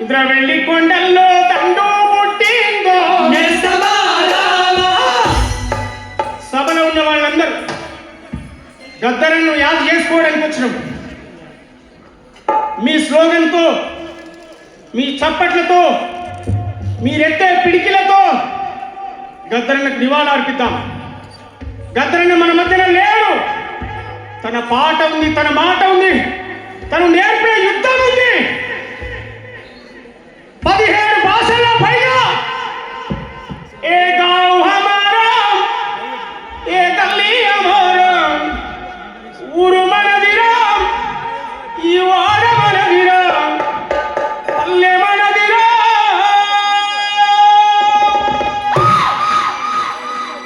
ఇంద్రవెల్లి కొండల్లో తండు పుట్టిందో సభలో ఉన్న వాళ్ళందరూ గద్దరను యాద చేసుకోవడానికి వచ్చినాం. మీ స్లోగన్తో, మీ చప్పట్లతో, మీరెత్తే పిడికిలతో గద్దరన్నకు నివాళులు అర్పిద్దాం. గద్దరన్న మన మధ్యన లేడు. తన పాట ఉంది, తన మాట ఉంది, తను నేర్పే యుద్ధం ఉంది. 17 భాషల్లో పైగా ఏ గావ్ హమారా, ఏ గల్లీ హమారా, ఊరు మనదిరా, ఈ వాడ మనదిరా, పల్లె మనదిరా,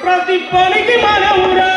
ప్రతి పనికి మన ఊరా.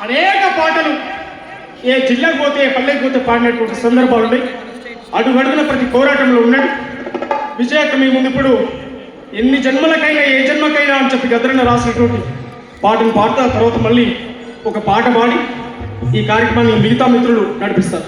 అనేక పాటలు ఏ జిల్లాకు పోతే ఏ పల్లెకి పోతే పాడినటువంటి సందర్భాలు ఉన్నాయి. అడుగడుగున ప్రతి పోరాటంలో ఉన్నాడు. విజయక్క మీ ముందు ఇప్పుడు ఎన్ని జన్మలకైనా ఏ జన్మకైనా అని చెప్పి గద్దరన్న రాసినటువంటి పాటను పాడుతా తర్వాత మళ్ళీ ఒక పాట పాడి ఈ కార్యక్రమాన్ని మిగతా మిత్రులు నడిపిస్తారు.